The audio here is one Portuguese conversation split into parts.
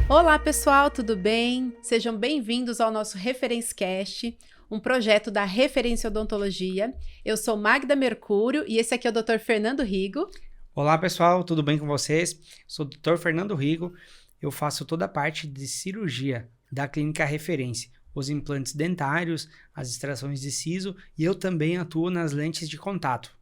Olá pessoal, tudo bem? Sejam bem-vindos ao nosso Referencecast, um projeto da Referência Odontologia. Eu sou Magda Mercúrio e esse aqui é o Dr. Fernando Rigo. Olá pessoal, tudo bem com vocês? Sou o Dr. Fernando Rigo, eu faço toda a parte de cirurgia da clínica Referência, os implantes dentários, as extrações de siso e eu também atuo nas lentes de contato.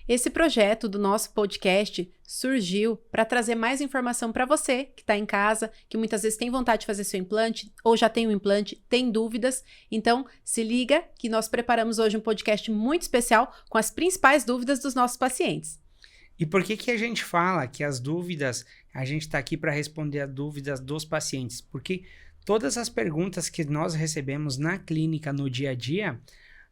Esse projeto do nosso podcast surgiu para trazer mais informação para você que está em casa, que muitas vezes tem vontade de fazer seu implante ou já tem um implante, tem dúvidas. Então, se liga que nós preparamos hoje um podcast muito especial com as principais dúvidas dos nossos pacientes. E por que a gente fala que as dúvidas, a gente está aqui para responder as dúvidas dos pacientes? Porque todas as perguntas que nós recebemos na clínica no dia a dia,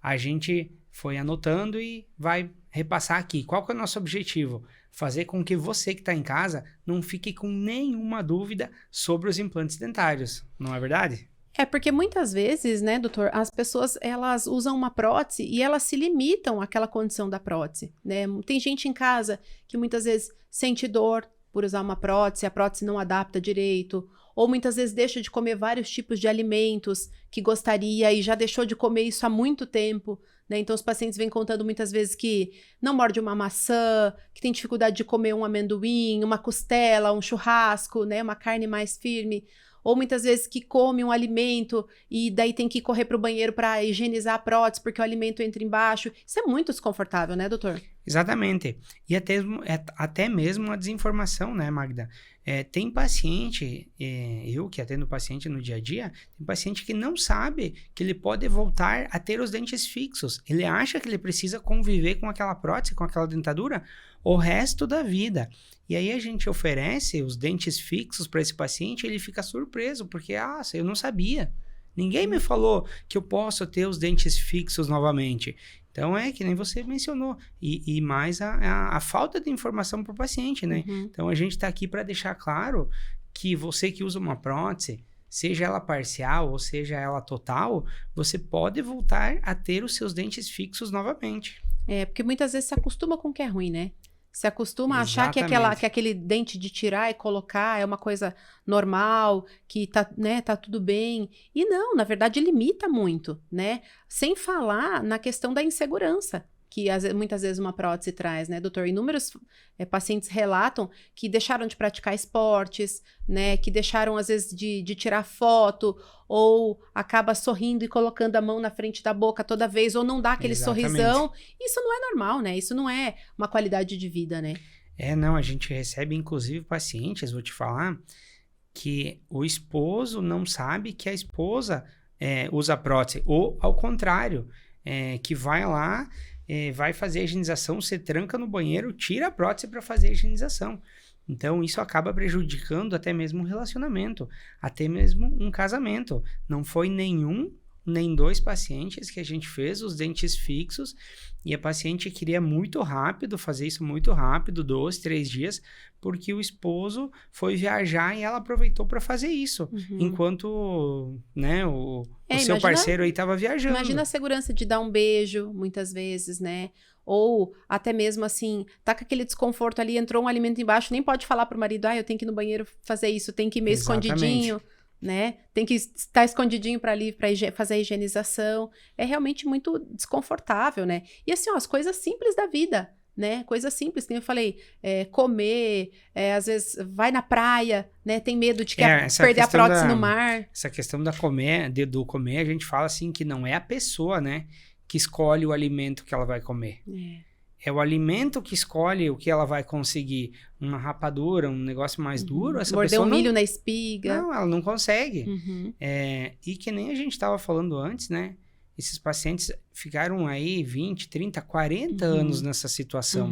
a gente foi anotando e vai repassar aqui. Qual que é o nosso objetivo? Fazer com que você que está em casa não fique com nenhuma dúvida sobre os implantes dentários, não é verdade? É porque muitas vezes, né, doutor, as pessoas, elas usam uma prótese e elas se limitam àquela condição da prótese, né? Tem gente em casa que muitas vezes sente dor por usar uma prótese, a prótese não adapta direito, ou muitas vezes deixa de comer vários tipos de alimentos que gostaria e já deixou de comer isso há muito tempo, né? Então os pacientes vêm contando muitas vezes que não morde uma maçã, que tem dificuldade de comer um amendoim, uma costela, um churrasco, né? Uma carne mais firme. Ou muitas vezes que come um alimento e daí tem que correr para o banheiro para higienizar a prótese porque o alimento entra embaixo. Isso é muito desconfortável, né, doutor? Exatamente. E até mesmo a desinformação, né, Magda? Tem paciente, eu que atendo paciente no dia a dia, tem paciente que não sabe que ele pode voltar a ter os dentes fixos. Ele acha que ele precisa conviver com aquela prótese, com aquela dentadura, o resto da vida. E aí a gente oferece os dentes fixos para esse paciente e ele fica surpreso, porque, eu não sabia. Ninguém me falou que eu posso ter os dentes fixos novamente. Então, é que nem você mencionou. E mais a falta de informação para o paciente, né? Uhum. Então, a gente está aqui para deixar claro que você que usa uma prótese, seja ela parcial ou seja ela total, você pode voltar a ter os seus dentes fixos novamente. Porque muitas vezes se acostuma com o que é ruim, né? Se acostuma a achar que aquele dente de tirar e colocar é uma coisa normal, que tá, né, tá tudo bem. E não, na verdade limita muito, né? Sem falar na questão da insegurança, que muitas vezes uma prótese traz, né, doutor? Inúmeros pacientes relatam que deixaram de praticar esportes, né? Que deixaram, às vezes, de tirar foto, ou acaba sorrindo e colocando a mão na frente da boca toda vez, ou não dá aquele sorrisão. Isso não é normal, né? Isso não é uma qualidade de vida, né? Não, a gente recebe, inclusive, pacientes, vou te falar, que o esposo não sabe que a esposa usa prótese, ou ao contrário, que vai lá, vai fazer a higienização, se tranca no banheiro, tira a prótese para fazer a higienização. Então, isso acaba prejudicando até mesmo um relacionamento, até mesmo um casamento. Não foi nenhum, nem dois pacientes que a gente fez os dentes fixos e a paciente queria muito rápido, fazer isso muito rápido, 2, 3 dias, porque o esposo foi viajar e ela aproveitou para fazer isso, enquanto, né, o seu parceiro aí estava viajando. Imagina a segurança de dar um beijo, muitas vezes, né? Ou até mesmo assim, tá com aquele desconforto ali, entrou um alimento embaixo, nem pode falar pro marido, eu tenho que ir no banheiro fazer isso, tem que ir meio escondidinho, né? Tem que estar escondidinho para ali, para fazer a higienização. É realmente muito desconfortável, né? E assim, as coisas simples da vida, né? Coisas simples, como eu falei, comer, às vezes vai na praia, né? Tem medo de perder a prótese no mar. Essa questão do comer, a gente fala assim que não é a pessoa, né, que escolhe o alimento que ela vai comer. É o alimento que escolhe o que ela vai conseguir. Uma rapadura, um negócio mais duro, essa morder pessoa um milho na espiga. Não, ela não consegue. E que nem a gente estava falando antes, né? Esses pacientes ficaram aí 20, 30, 40 anos nessa situação.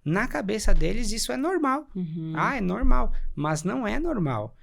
Na cabeça deles, isso é normal. É normal. Mas não é normal.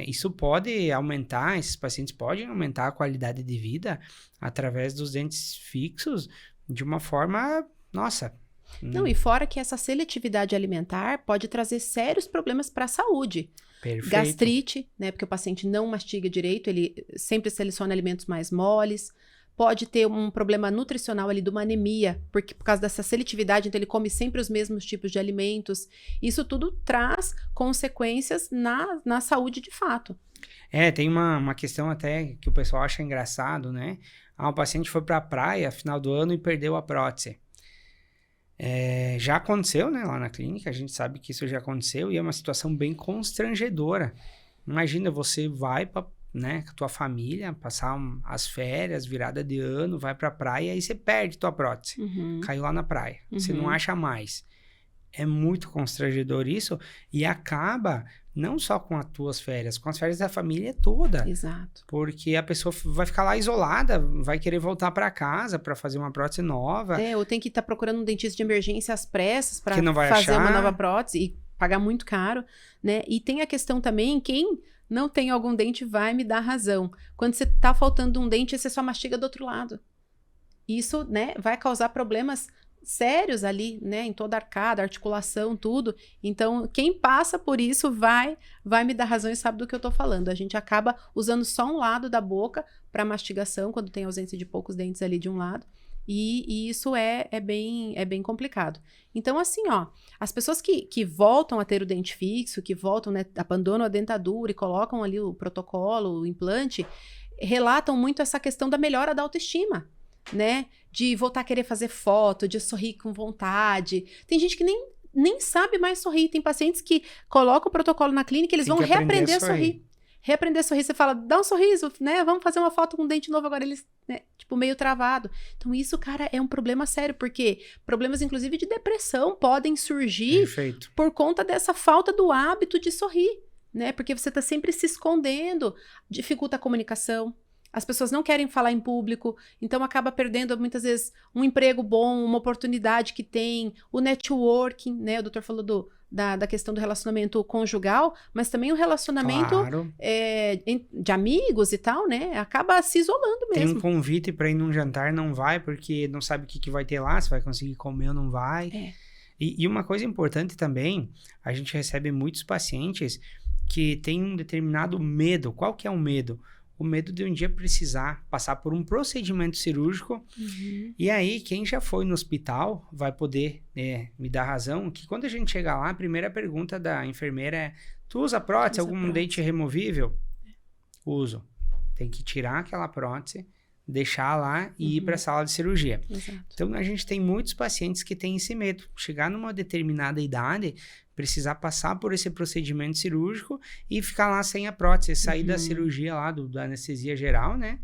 Isso pode aumentar, esses pacientes podem aumentar a qualidade de vida através dos dentes fixos de uma forma, nossa. Não, e fora que essa seletividade alimentar pode trazer sérios problemas para a saúde. Perfeito. Gastrite, né, porque o paciente não mastiga direito, ele sempre seleciona alimentos mais moles. pode ter um problema nutricional ali de uma anemia, porque por causa dessa seletividade, então ele come sempre os mesmos tipos de alimentos. Isso tudo traz consequências na saúde de fato. Tem uma questão até que o pessoal acha engraçado, né? O paciente foi para a praia final do ano e perdeu a prótese. Já aconteceu, né, lá na clínica, a gente sabe que isso já aconteceu e é uma situação bem constrangedora. Imagina, você vai para, né, com a tua família, passar as férias, virada de ano, vai pra praia e você perde tua prótese. Caiu lá na praia. Você não acha mais. É muito constrangedor isso e acaba não só com as tuas férias, com as férias da família toda. Exato. Porque a pessoa vai ficar lá isolada, vai querer voltar para casa para fazer uma prótese nova. Ou tem que estar procurando um dentista de emergência às pressas para fazer achar uma nova prótese e pagar muito caro, né? E tem a questão também, quem não tem algum dente vai me dar razão. Quando você tá faltando um dente, você só mastiga do outro lado. Isso, né, vai causar problemas sérios ali, né, em toda a arcada, articulação, tudo. Então, quem passa por isso vai me dar razão e sabe do que eu tô falando. A gente acaba usando só um lado da boca para mastigação, quando tem ausência de poucos dentes ali de um lado. E isso é bem complicado. Então, assim, ó, as pessoas que voltam a ter o dente fixo, que voltam, né, abandonam a dentadura e colocam ali o protocolo, o implante, relatam muito essa questão da melhora da autoestima, né? De voltar a querer fazer foto, de sorrir com vontade. Tem gente que nem sabe mais sorrir. Tem pacientes que colocam o protocolo na clínica e eles vão reaprender a sorrir. Reaprender a sorrir, você fala, dá um sorriso, né? Vamos fazer uma foto com um dente novo agora, eles, né, tipo, meio travado. Então, isso, cara, é um problema sério, porque problemas, inclusive, de depressão podem surgir por conta dessa falta do hábito de sorrir, né? Porque você tá sempre se escondendo, dificulta a comunicação. As pessoas não querem falar em público, então acaba perdendo, muitas vezes, um emprego bom, uma oportunidade que tem, o networking, né? O doutor falou da questão do relacionamento conjugal, mas também o relacionamento de amigos e tal, né? Acaba se isolando mesmo. Tem um convite para ir num jantar, não vai, porque não sabe o que vai ter lá, se vai conseguir comer ou não vai. E uma coisa importante também, a gente recebe muitos pacientes que têm um determinado medo. Qual que é o medo? O medo de um dia precisar passar por um procedimento cirúrgico. E aí, quem já foi no hospital vai poder me dar razão que quando a gente chega lá, a primeira pergunta da enfermeira é: tu usa prótese? Algum dente removível? Uso. Tem que tirar aquela prótese, deixar lá e ir para a sala de cirurgia. Exato. Então, a gente tem muitos pacientes que têm esse medo. Chegar numa determinada idade, precisar passar por esse procedimento cirúrgico e ficar lá sem a prótese, sair da cirurgia lá, da anestesia geral, né?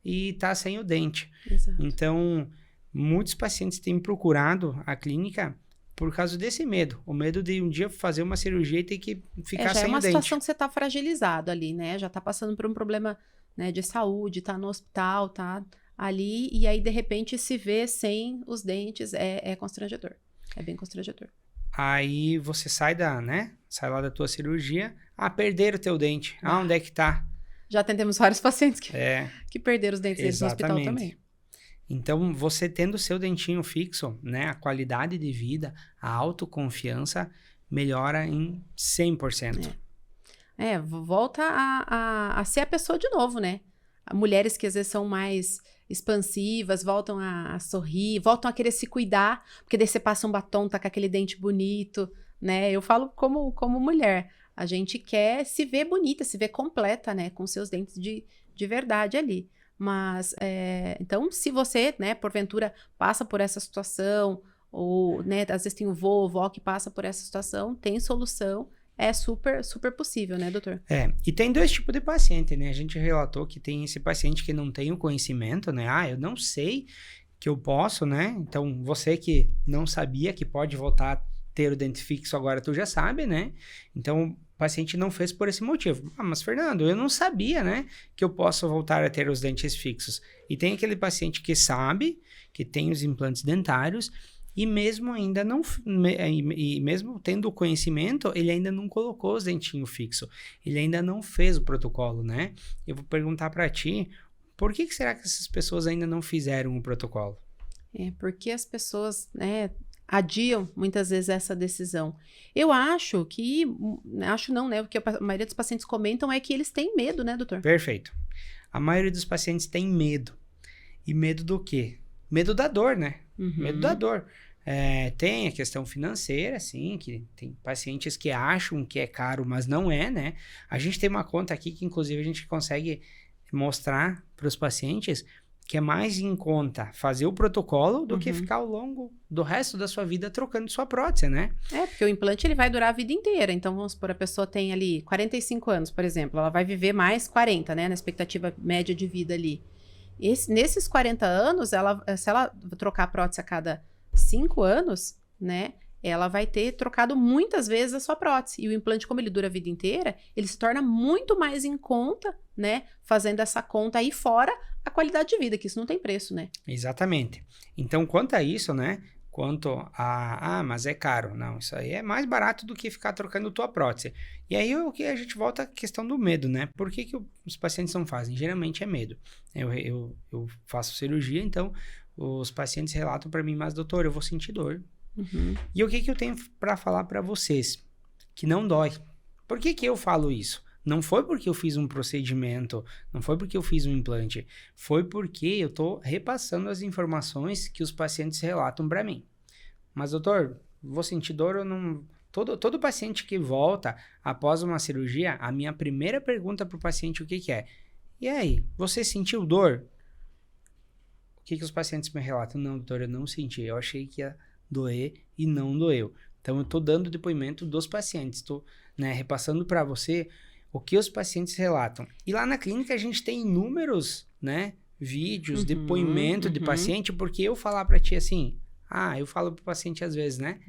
E tá sem o dente. Exato. Então, muitos pacientes têm procurado a clínica por causa desse medo. O medo de um dia fazer uma cirurgia e ter que ficar sem o dente. Já é uma situação que você tá fragilizado ali, né? Já tá passando por um problema, né, de saúde, tá no hospital, tá ali, e aí, de repente, se vê sem os dentes, é constrangedor. É bem constrangedor. Aí você sai lá da tua cirurgia, perderam o teu dente. Onde é que tá? Já atendemos vários pacientes que perderam os dentes deles no hospital também. Então, você tendo o seu dentinho fixo, né, a qualidade de vida, a autoconfiança melhora em 100%. Volta a ser a pessoa de novo, né? Mulheres que às vezes são mais expansivas, voltam a sorrir, voltam a querer se cuidar, porque daí você passa um batom, tá com aquele dente bonito, né? Eu falo como mulher, a gente quer se ver bonita, se ver completa, né? Com seus dentes de verdade ali. Mas, então, se você, né, porventura, passa por essa situação, ou, né, às vezes tem o vô ou vó que passa por essa situação, tem solução. É super, super possível, né, doutor? E tem dois tipos de paciente, né? A gente relatou que tem esse paciente que não tem o conhecimento, né? Eu não sei que eu posso, né? Então, você que não sabia que pode voltar a ter o dente fixo, agora tu já sabe, né? Então, o paciente não fez por esse motivo. Mas, Fernando, eu não sabia, né? Que eu posso voltar a ter os dentes fixos. E tem aquele paciente que sabe, que tem os implantes dentários, e mesmo ainda não, e mesmo tendo o conhecimento, ele ainda não colocou os dentinhos fixos. Ele ainda não fez o protocolo, né? Eu vou perguntar para ti, por que será que essas pessoas ainda não fizeram o protocolo? Porque as pessoas, né, adiam muitas vezes essa decisão. Eu acho não, né? O que a maioria dos pacientes comentam é que eles têm medo, né, doutor? Perfeito. A maioria dos pacientes tem medo. E medo do quê? Medo da dor, né? Uhum. Medo da dor. Tem a questão financeira, sim, que tem pacientes que acham que é caro, mas não é, né? A gente tem uma conta aqui que, inclusive, a gente consegue mostrar para os pacientes que é mais em conta fazer o protocolo do que ficar ao longo do resto da sua vida trocando sua prótese, né? Porque o implante ele vai durar a vida inteira. Então, vamos supor, a pessoa tem ali 45 anos, por exemplo. Ela vai viver mais 40, né? Na expectativa média de vida ali. Nesses 40 anos, se ela trocar a prótese a cada 5 anos, né? Ela vai ter trocado muitas vezes a sua prótese. E o implante, como ele dura a vida inteira, ele se torna muito mais em conta, né? Fazendo essa conta aí fora a qualidade de vida, que isso não tem preço, né? Exatamente. Então, quanto a isso, né? Quanto mas é caro. Não, isso aí é mais barato do que ficar trocando tua prótese. E aí o que a gente volta à questão do medo, né? Por que os pacientes não fazem? Geralmente é medo. Eu faço cirurgia, então os pacientes relatam para mim, mas doutor, eu vou sentir dor. Uhum. E o que eu tenho para falar para vocês? Que não dói. Por que eu falo isso? Não foi porque eu fiz um procedimento, não foi porque eu fiz um implante, foi porque eu estou repassando as informações que os pacientes relatam para mim. Mas, doutor, vou sentir dor ou não? Todo paciente que volta após uma cirurgia, a minha primeira pergunta para o paciente, o que é? E aí, você sentiu dor? O que os pacientes me relatam? Não, doutor, eu não senti, eu achei que ia doer e não doeu. Então, eu estou dando depoimento dos pacientes, estou repassando para você o que os pacientes relatam. E lá na clínica a gente tem inúmeros, vídeos, depoimento de paciente, porque eu falar para ti assim, eu falo pro paciente às vezes, né?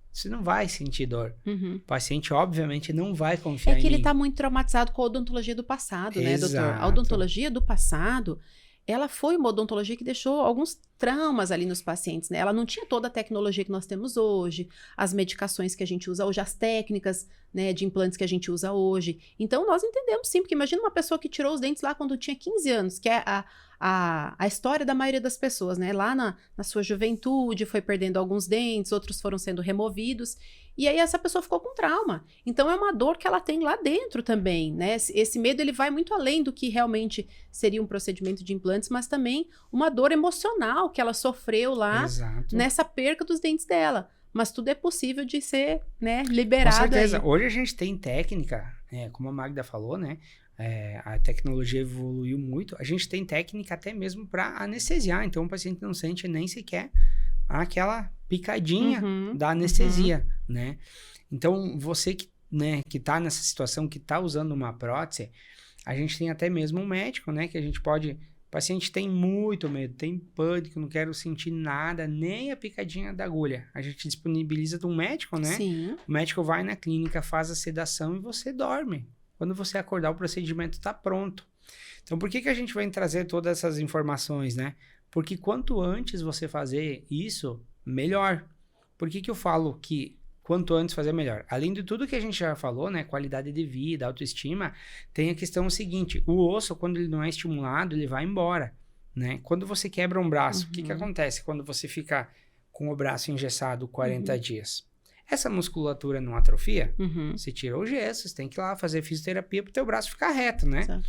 Você não vai sentir dor. O paciente, obviamente, não vai confiar em mim. É que ele está muito traumatizado com a odontologia do passado, né, doutor? A odontologia do passado, ela foi uma odontologia que deixou alguns traumas ali nos pacientes, né? Ela não tinha toda a tecnologia que nós temos hoje, as medicações que a gente usa hoje, as técnicas, né, de implantes que a gente usa hoje. Então, nós entendemos sim, porque imagina uma pessoa que tirou os dentes lá quando tinha 15 anos, que é a história da maioria das pessoas, né? Lá na sua juventude, foi perdendo alguns dentes, outros foram sendo removidos, e aí essa pessoa ficou com trauma. Então, é uma dor que ela tem lá dentro também, né? Esse medo, ele vai muito além do que realmente seria um procedimento de implantes, mas também uma dor emocional que ela sofreu lá, nessa perca dos dentes dela. Mas tudo é possível de ser, liberado. Com certeza. Aí. Hoje a gente tem técnica, como a Magda falou, né? A tecnologia evoluiu muito. A gente tem técnica até mesmo para anestesiar. Então, o paciente não sente nem sequer aquela picadinha da anestesia, né? Então, você que tá nessa situação, que tá usando uma prótese, a gente tem até mesmo um médico, né? Que a gente pode... O paciente tem muito medo, tem pânico, não quero sentir nada, nem a picadinha da agulha. A gente disponibiliza de um médico, né? Sim. O médico vai na clínica, faz a sedação e você dorme. Quando você acordar, o procedimento está pronto. Então, por que a gente vai trazer todas essas informações, né? Porque quanto antes você fazer isso, melhor. Por que eu falo que quanto antes fazer melhor? Além de tudo que a gente já falou, né? Qualidade de vida, autoestima, tem a questão seguinte. O osso, quando ele não é estimulado, ele vai embora, né? Quando você quebra um braço, o que acontece quando você fica com o braço engessado 40 dias? Essa musculatura não atrofia? Você tira o gesso, você tem que ir lá fazer fisioterapia para o teu braço ficar reto, né? Exato.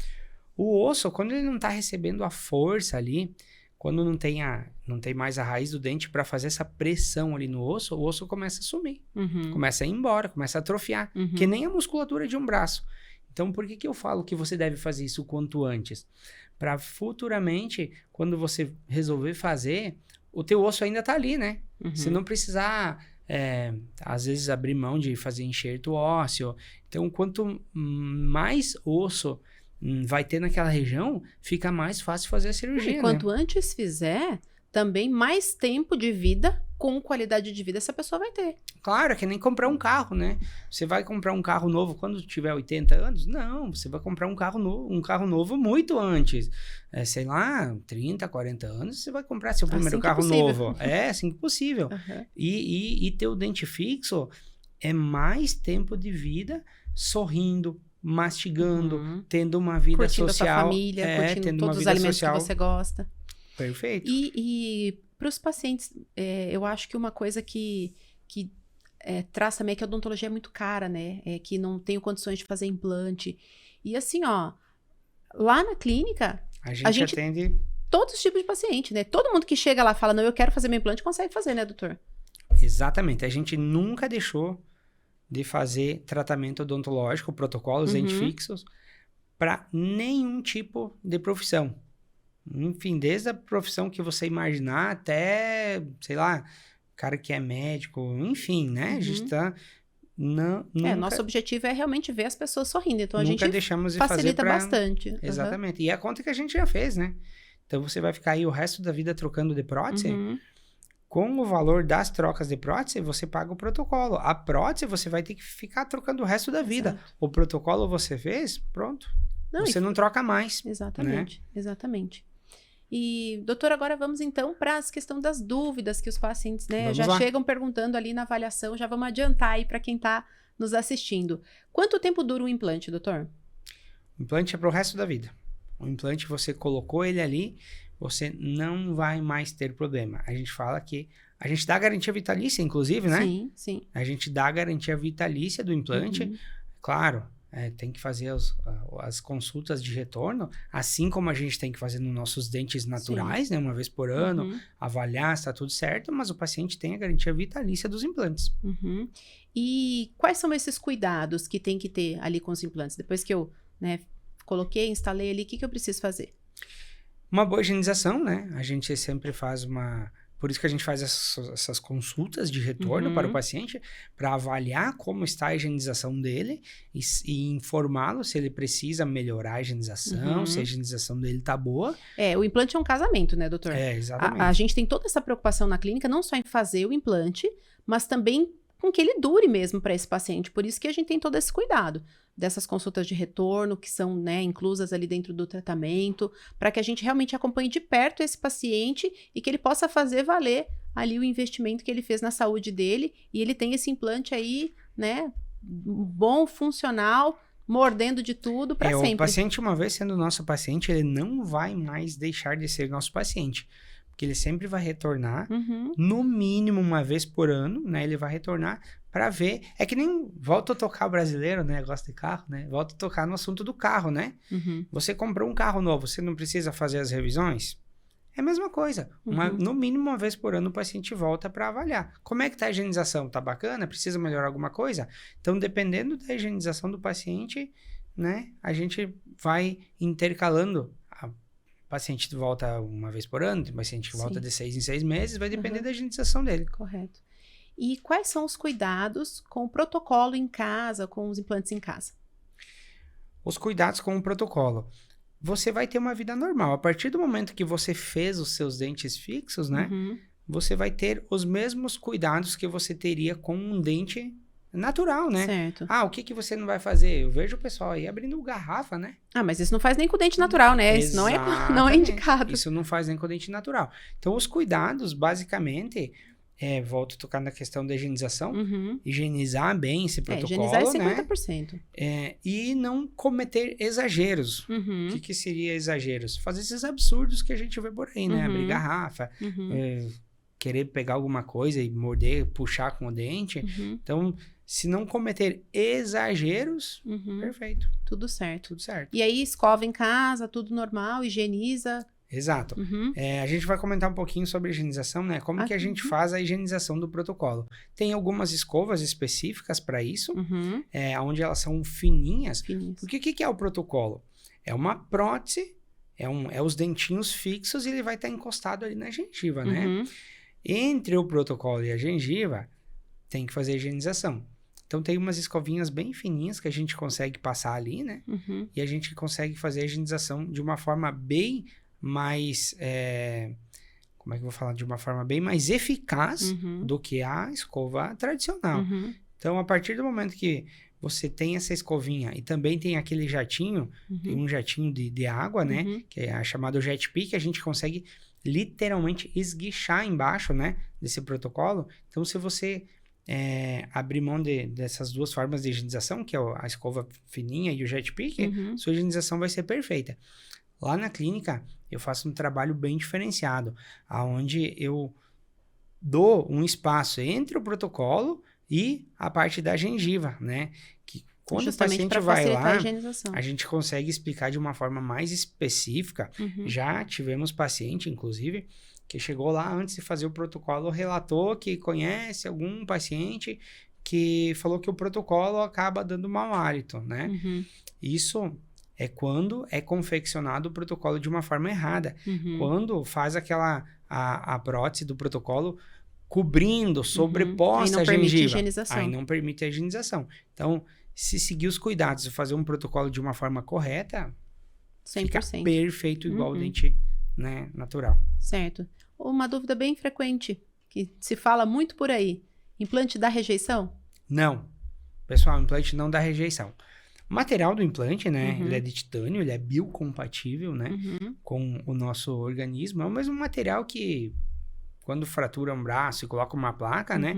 O osso, quando ele não está recebendo a força ali, quando não tem mais a raiz do dente para fazer essa pressão ali no osso, o osso começa a sumir, começa a ir embora, começa a atrofiar, que nem a musculatura de um braço. Então, por que eu falo que você deve fazer isso o quanto antes? Para futuramente, quando você resolver fazer, o teu osso ainda está ali, né? Você não precisar... às vezes abrir mão de fazer enxerto ósseo. Então, quanto mais osso vai ter naquela região, fica mais fácil fazer a cirurgia, E quanto antes fizer, também mais tempo de vida, com qualidade de vida, essa pessoa vai ter. Claro, é que nem comprar um carro, né? Você vai comprar um carro novo quando tiver 80 anos? Não, você vai comprar um carro novo muito antes. Sei lá, 30, 40 anos, você vai comprar seu primeiro carro novo. Assim que possível. E ter o dente fixo é mais tempo de vida sorrindo, mastigando, tendo uma vida curtindo social. A sua família, curtindo todos os alimentos social. Que você gosta. Perfeito. E para os pacientes, eu acho que uma coisa que traz também é que a odontologia é muito cara, né? Que não tenho condições de fazer implante. E assim, ó, lá na clínica... A gente atende todos os tipos de paciente, né? Todo mundo que chega lá e fala, não, eu quero fazer meu implante, consegue fazer, né, doutor? Exatamente. A gente nunca deixou de fazer tratamento odontológico, protocolos, dentes fixos, para nenhum tipo de profissão. Enfim, desde a profissão que você imaginar até, sei lá, cara que é médico, enfim, né? A gente tá... Nosso objetivo é realmente ver as pessoas sorrindo, então a nunca gente deixamos de facilita fazer pra... bastante. Exatamente. E a conta que a gente já fez, né? Então você vai ficar aí o resto da vida trocando de prótese. Com o valor das trocas de prótese, você paga o protocolo. A prótese você vai ter que ficar trocando o resto da vida. Exato. O protocolo você fez, pronto. Você não troca mais. Exatamente, né? exatamente. E, doutor, agora vamos então para a questão das dúvidas que os pacientes, né, Vamos já lá. chegam perguntando ali na avaliação, já vamos adiantar aí para quem está nos assistindo. Quanto tempo dura um implante, doutor? O implante é para o resto da vida. O implante, você colocou ele ali, você não vai mais ter problema. A gente fala que... A gente dá garantia vitalícia, inclusive, né? Sim, sim. A gente dá garantia vitalícia do implante. Claro, tem que fazer as consultas de retorno, assim como a gente tem que fazer nos nossos dentes naturais, né? Uma vez por ano, avaliar se está tudo certo, mas o paciente tem a garantia vitalícia dos implantes. E quais são esses cuidados que tem que ter ali com os implantes? Depois que eu, né, coloquei, instalei ali, o que eu preciso fazer? Uma boa higienização, né? A gente sempre faz uma... Por isso que a gente faz essas consultas de retorno para o paciente, para avaliar como está a higienização dele e informá-lo se ele precisa melhorar a higienização, se a higienização dele está boa. O implante é um casamento, né, doutor? Exatamente. A gente tem toda essa preocupação na clínica, não só em fazer o implante, mas também com que ele dure mesmo para esse paciente. Por isso que a gente tem todo esse cuidado dessas consultas de retorno, que são, né, inclusas ali dentro do tratamento, para que a gente realmente acompanhe de perto esse paciente e que ele possa fazer valer ali o investimento que ele fez na saúde dele e ele tem esse implante aí, né, bom, funcional, mordendo de tudo para sempre. O paciente, uma vez sendo nosso paciente, ele não vai mais deixar de ser nosso paciente. Porque ele sempre vai retornar, no mínimo uma vez por ano, né? Ele vai retornar para ver. É que nem volta a tocar o brasileiro, né? Gosta de carro, né? Volta a tocar no assunto do carro, né? Você comprou um carro novo, você não precisa fazer as revisões? É a mesma coisa. No mínimo uma vez por ano o paciente volta para avaliar. Como é que tá a higienização? Tá bacana? Precisa melhorar alguma coisa? Então, dependendo da higienização do paciente, né? A gente vai intercalando. O paciente volta uma vez por ano, tem paciente que volta de 6 em 6 meses, vai depender da higienização dele. Correto. E quais são os cuidados com o protocolo em casa, com os implantes em casa? Os cuidados com o protocolo. Você vai ter uma vida normal. A partir do momento que você fez os seus dentes fixos, né? Você vai ter os mesmos cuidados que você teria com um dente natural, né? Certo. O que você não vai fazer? Eu vejo o pessoal aí abrindo garrafa, né? Mas isso não faz nem com dente natural, né? Isso não é indicado. Isso não faz nem com dente natural. Então, os cuidados, basicamente, volto a tocar na questão da higienização, higienizar bem esse protocolo, higienizar 50%. Né? E não cometer exageros. O que seria exageros? Fazer esses absurdos que a gente vê por aí, né? Abrir garrafa, querer pegar alguma coisa e morder, puxar com o dente. Então, se não cometer exageros, perfeito. Tudo certo. Tudo certo. E aí, escova em casa, tudo normal, higieniza. Exato. A gente vai comentar um pouquinho sobre higienização, né? Como que a gente faz a higienização do protocolo. Tem algumas escovas específicas para isso, onde elas são fininhas. Porque o que é o protocolo? É uma prótese, é os dentinhos fixos e ele vai estar encostado ali na gengiva, né? Entre o protocolo e a gengiva, tem que fazer a higienização. Então, tem umas escovinhas bem fininhas que a gente consegue passar ali, né? E a gente consegue fazer a higienização de uma forma bem mais... como é que eu vou falar? De uma forma bem mais eficaz do que a escova tradicional. Então, a partir do momento que você tem essa escovinha e também tem aquele jatinho, tem um jatinho de água, né? Que é chamado Jet P, que a gente consegue literalmente esguichar embaixo, né? Desse protocolo. Então, se você abrir mão dessas duas formas de higienização, que é a escova fininha e o Jet P, sua higienização vai ser perfeita. Lá na clínica, eu faço um trabalho bem diferenciado, onde eu dou um espaço entre o protocolo e a parte da gengiva, né? Que Quando Justamente o paciente para vai facilitar lá, a higienização. a gente consegue explicar de uma forma mais específica. Já tivemos paciente, inclusive, que chegou lá antes de fazer o protocolo, relatou que conhece algum paciente que falou que o protocolo acaba dando mau hálito, né? Isso é quando é confeccionado o protocolo de uma forma errada. Quando faz a prótese do protocolo cobrindo, sobreposta a gengiva. Aí não permite a higienização. Então, se seguir os cuidados e fazer um protocolo de uma forma correta, 100%. fica perfeito igual o dente, né, natural. Certo. Uma dúvida bem frequente, que se fala muito por aí. Implante dá rejeição? Não. Pessoal, o implante não dá rejeição. O material do implante, né, ele é de titânio, ele é biocompatível, né, com o nosso organismo. É o mesmo material que quando fratura um braço e coloca uma placa, né,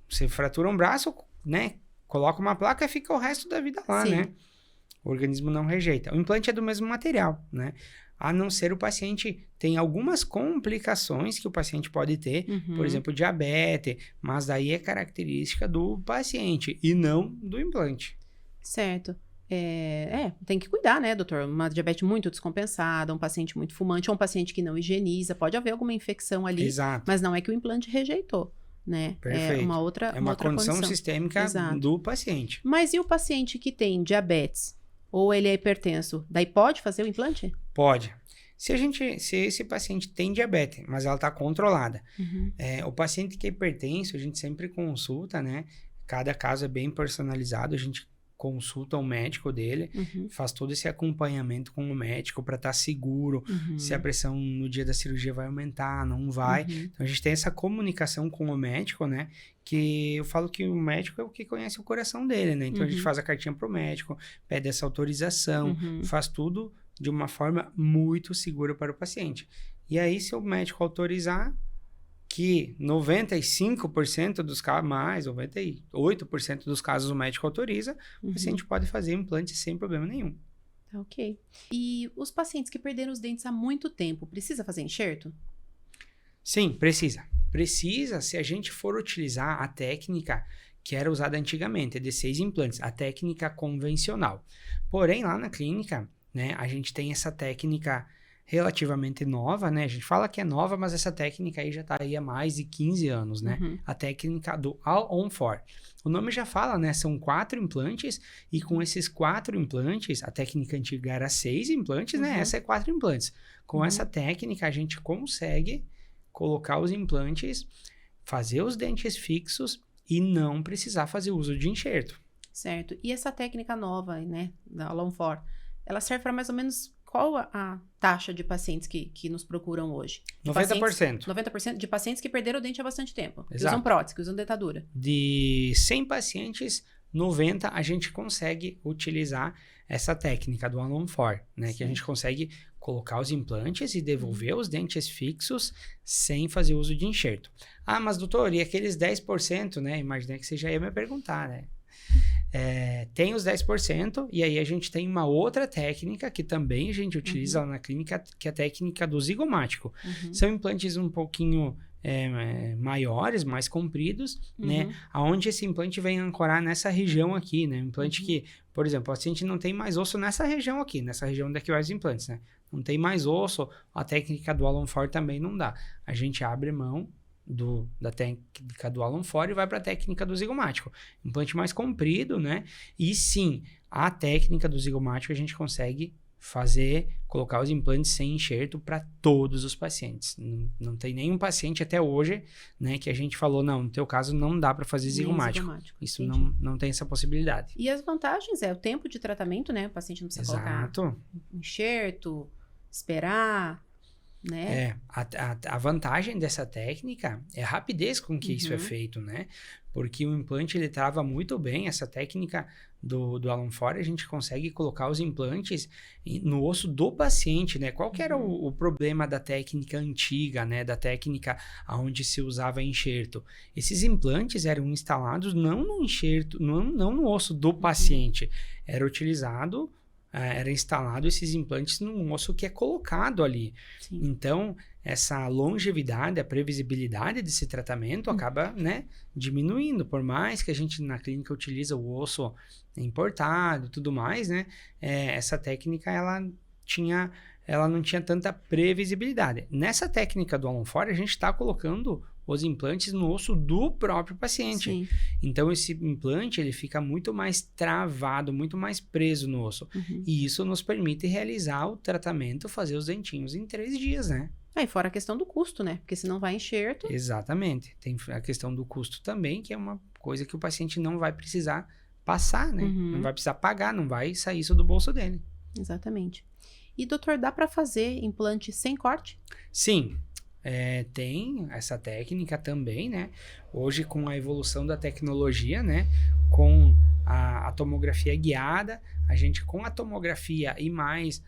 você fratura um braço, né, coloca uma placa e fica o resto da vida lá, né? O organismo não rejeita. O implante é do mesmo material, né? A não ser o paciente tem algumas complicações que o paciente pode ter, por exemplo, diabetes, mas daí é característica do paciente e não do implante. Certo. Tem que cuidar, né, doutor? Uma diabetes muito descompensada, um paciente muito fumante, ou um paciente que não higieniza, pode haver alguma infecção ali, mas não é que o implante rejeitou, né? Perfeito. É uma outra condição condição sistêmica do paciente. Mas e o paciente que tem diabetes, ou ele é hipertenso, daí pode fazer o implante? Pode. Se esse paciente tem diabetes, mas ela está controlada, o paciente que é hipertenso, a gente sempre consulta, né? Cada caso é bem personalizado, a gente consulta o médico dele, faz todo esse acompanhamento com o médico para estar seguro se a pressão no dia da cirurgia vai aumentar, não vai. Então, a gente tem essa comunicação com o médico, né? Que eu falo que o médico é o que conhece o coração dele, né? Então, a gente faz a cartinha pro médico, pede essa autorização, faz tudo de uma forma muito segura para o paciente. E aí, se o médico autorizar, que 95% dos casos, mais 98% dos casos o médico autoriza, o paciente pode fazer implante sem problema nenhum. Ok. E os pacientes que perderam os dentes há muito tempo, precisa fazer enxerto? Sim, precisa. Precisa se a gente for utilizar a técnica que era usada antigamente, de 6 implantes, a técnica convencional. Porém, lá na clínica, né, a gente tem essa técnica relativamente nova, né? A gente fala que é nova, mas essa técnica aí já está aí há mais de 15 anos, né? A técnica do All-on-4. O nome já fala, né? São 4 implantes e com esses 4 implantes, a técnica antiga era 6 implantes, né? Essa é 4 implantes. Com essa técnica, a gente consegue colocar os implantes, fazer os dentes fixos e não precisar fazer uso de enxerto. Certo. E essa técnica nova, né? Da All-on-4, ela serve para mais ou menos qual a taxa de pacientes que nos procuram hoje? 90%. 90% de pacientes que perderam o dente há bastante tempo. Que Exato. usam prótese, que usam dentadura. De 100 pacientes, 90 a gente consegue utilizar essa técnica do All-on-4, né? Que a gente consegue colocar os implantes e devolver os dentes fixos sem fazer uso de enxerto. Ah, mas doutor, e aqueles 10%, né? Imaginei que você já ia me perguntar, né? Tem os 10%, e aí a gente tem uma outra técnica que também a gente utiliza lá na clínica, que é a técnica do zigomático. São implantes um pouquinho maiores, mais compridos, né? Onde esse implante vem ancorar nessa região aqui, né? Um implante que, por exemplo, o paciente não tem mais osso nessa região aqui, nessa região daqui vai os implantes, né? Não tem mais osso, a técnica do All-on-4 também não dá. A gente abre mão da técnica do All-on-4 e vai para a técnica do zigomático. Implante mais comprido, né? E sim, a técnica do zigomático a gente consegue colocar os implantes sem enxerto para todos os pacientes. Não tem nenhum paciente até hoje, né, que a gente falou, não, no teu caso não dá para fazer zigomático. Isso não tem essa possibilidade. E as vantagens o tempo de tratamento, né? O paciente não precisa colocar enxerto, esperar, né? A vantagem dessa técnica é a rapidez com que isso é feito, né? Porque o implante, ele trava muito bem. Essa técnica do All-on-4, a gente consegue colocar os implantes no osso do paciente, né? Qual que era o problema da técnica antiga, né? Da técnica onde se usava enxerto? Esses implantes eram instalados não no enxerto, não no osso do paciente. Era utilizado era instalado esses implantes no osso que é colocado ali. Sim. Então, essa longevidade, a previsibilidade desse tratamento acaba, né, diminuindo. Por mais que a gente na clínica utiliza o osso importado e tudo mais, né, essa técnica, ela não tinha tanta previsibilidade. Nessa técnica do Alon Fore, a gente está colocando os implantes no osso do próprio paciente. Sim. Então, esse implante, ele fica muito mais travado, muito mais preso no osso. E isso nos permite realizar o tratamento, fazer os dentinhos em 3 dias, né? E fora a questão do custo, né? Porque senão vai enxerto. Exatamente. Tem a questão do custo também, que é uma coisa que o paciente não vai precisar passar, né? Não vai precisar pagar, não vai sair isso do bolso dele. Exatamente. E, doutor, dá para fazer implante sem corte? Sim. Tem essa técnica também, né? Hoje, com a evolução da tecnologia, né? Com a tomografia guiada, a gente com a tomografia e mais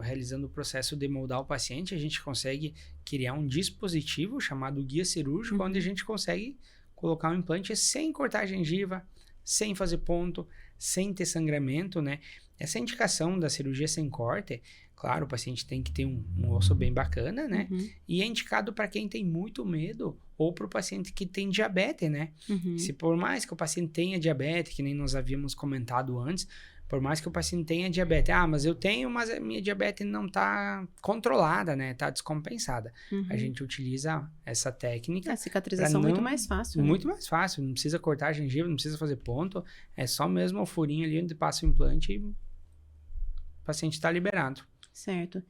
realizando o processo de moldar o paciente, a gente consegue criar um dispositivo chamado guia cirúrgico, onde a gente consegue colocar um implante sem cortar a gengiva, sem fazer ponto, sem ter sangramento, né? Essa indicação da cirurgia sem corte, claro, o paciente tem que ter um osso bem bacana, né? E é indicado para quem tem muito medo ou para o paciente que tem diabetes, né? Se por mais que o paciente tenha diabetes, que nem nós havíamos comentado antes, por mais que o paciente tenha diabetes, mas eu tenho, mas a minha diabetes não está controlada, né? Está descompensada. A gente utiliza essa técnica. A cicatrização é muito mais fácil. Muito mais fácil. Não precisa cortar a gengiva, não precisa fazer ponto. É só mesmo o furinho ali onde passa o implante e o paciente está liberado. Certo.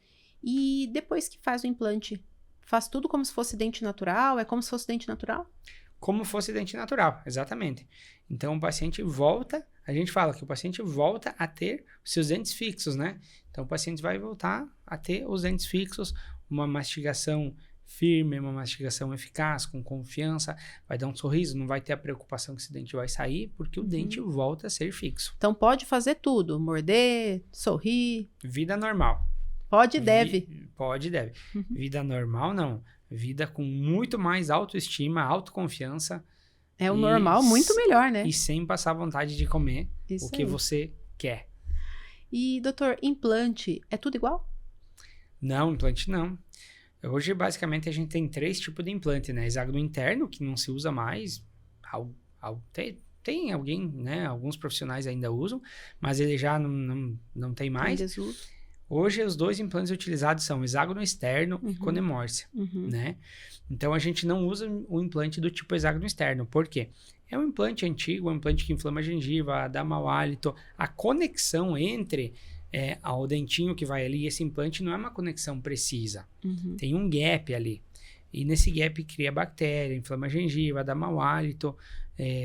E depois que faz o implante, faz tudo como se fosse dente natural? É como se fosse dente natural? Como fosse dente natural, exatamente. Então, o paciente volta, a gente fala que o paciente volta a ter os seus dentes fixos, né? Então, o paciente vai voltar a ter os dentes fixos, uma mastigação firme, uma mastigação eficaz, com confiança, vai dar um sorriso, não vai ter a preocupação que esse dente vai sair, porque o dente volta a ser fixo. Então, pode fazer tudo, morder, sorrir. Vida normal. Pode e deve. Pode e deve. Vida normal, não. Vida com muito mais autoestima, autoconfiança. É o normal muito melhor, né? E sem passar vontade de comer Isso o que você quer. E, doutor, implante é tudo igual? Não, implante não. Hoje, basicamente, a gente tem 3 tipos de implante, né? Hexágono interno, que não se usa mais. Tem alguém, né? Alguns profissionais ainda usam, mas ele já não tem mais. Hoje, os 2 implantes utilizados são hexágono externo e conemórcia, né? Então, a gente não usa o implante do tipo hexágono externo. Por quê? É um implante antigo, um implante que inflama a gengiva, dá mau hálito. A conexão entre o dentinho que vai ali e esse implante não é uma conexão precisa. Tem um gap ali. E nesse gap cria bactéria, inflama a gengiva, dá mau hálito.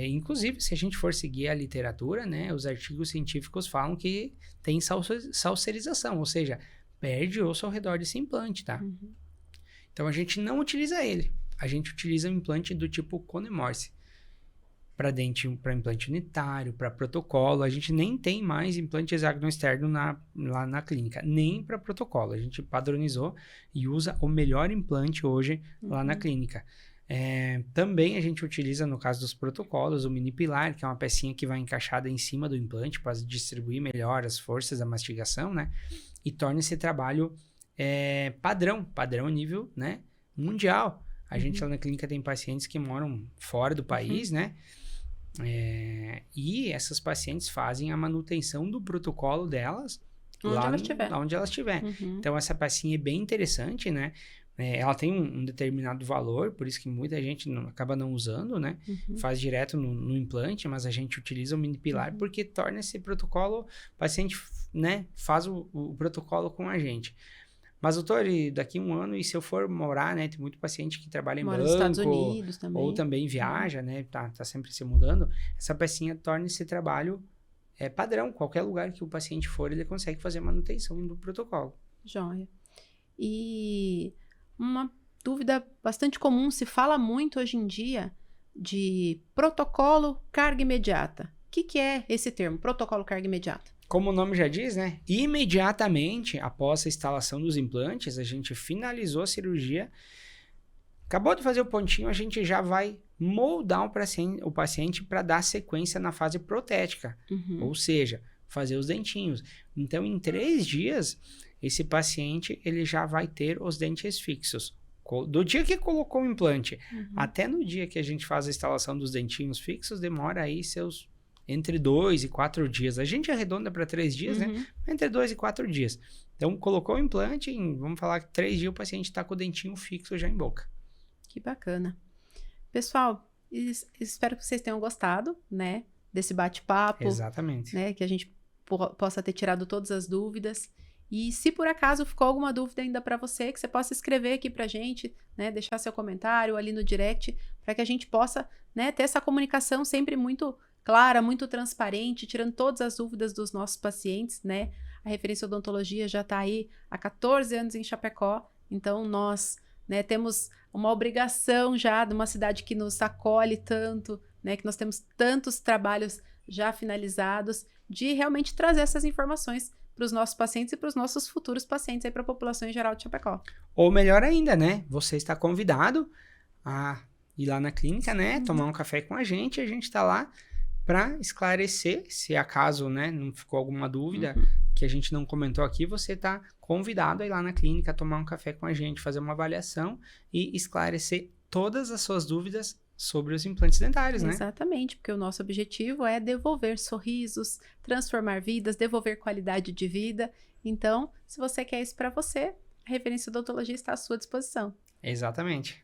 Inclusive, se a gente for seguir a literatura, né, os artigos científicos falam que tem salserização, ou seja, perde osso ao redor desse implante, tá? Então, a gente não utiliza ele. A gente utiliza um implante do tipo conemórcia. Para implante unitário, para protocolo, a gente nem tem mais implante hexágono externo lá na clínica, nem para protocolo. A gente padronizou e usa o melhor implante hoje lá na clínica. Também a gente utiliza, no caso dos protocolos, o mini pilar, que é uma pecinha que vai encaixada em cima do implante para distribuir melhor as forças da mastigação, né? E torna esse trabalho padrão nível, né, mundial. A gente lá na clínica tem pacientes que moram fora do país, né? E essas pacientes fazem a manutenção do protocolo delas onde elas estiverem. Então, essa pecinha é bem interessante, né? Ela tem um determinado valor, por isso que muita gente acaba não usando, né? Faz direto no implante, mas a gente utiliza o mini pilar porque torna esse protocolo, o paciente, né, faz o protocolo com a gente. Mas, doutor, daqui a 1 ano, e se eu for morar, né? Tem muito paciente que trabalha em banco. Nos Estados Unidos também. Ou também viaja, né? Tá sempre se mudando. Essa pecinha torna esse trabalho padrão. Qualquer lugar que o paciente for, ele consegue fazer a manutenção do protocolo. Joia. E uma dúvida bastante comum, se fala muito hoje em dia de protocolo carga imediata. O que é esse termo, protocolo carga imediata? Como o nome já diz, né? Imediatamente após a instalação dos implantes, a gente finalizou a cirurgia, acabou de fazer o pontinho, a gente já vai moldar o paciente para dar sequência na fase protética. Ou seja, fazer os dentinhos. Então, em 3 dias, esse paciente ele já vai ter os dentes fixos. Do dia que colocou o implante até no dia que a gente faz a instalação dos dentinhos fixos, demora aí seus entre 2 e 4 dias. A gente arredonda para 3 dias, né? Entre 2 e 4 dias. Então, colocou o implante, vamos falar que 3 dias o paciente está com o dentinho fixo já em boca. Que bacana. Pessoal, espero que vocês tenham gostado, né? Desse bate-papo. Exatamente. Né, que a gente possa ter tirado todas as dúvidas. E se por acaso ficou alguma dúvida ainda para você, que você possa escrever aqui para a gente, né, deixar seu comentário ali no direct, para que a gente possa, né, ter essa comunicação sempre muito clara, muito transparente, tirando todas as dúvidas dos nossos pacientes, né? A Referência Odontologia já está aí há 14 anos em Chapecó, então nós, né, temos uma obrigação já de uma cidade que nos acolhe tanto, né, que nós temos tantos trabalhos já finalizados, de realmente trazer essas informações para os nossos pacientes e para os nossos futuros pacientes aí para a população em geral de Chapecó. Ou melhor ainda, né? Você está convidado a ir lá na clínica, né? Tomar um café com a gente está lá para esclarecer, se acaso, né, não ficou alguma dúvida que a gente não comentou aqui, você está convidado a ir lá na clínica, tomar um café com a gente, fazer uma avaliação e esclarecer todas as suas dúvidas sobre os implantes dentários, né? Exatamente, porque o nosso objetivo é devolver sorrisos, transformar vidas, devolver qualidade de vida. Então, se você quer isso para você, a Referência Odontologia está à sua disposição. Exatamente.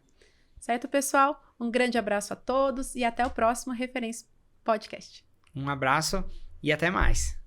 Certo, pessoal? Um grande abraço a todos e até o próximo Referência Podcast. Um abraço e até mais.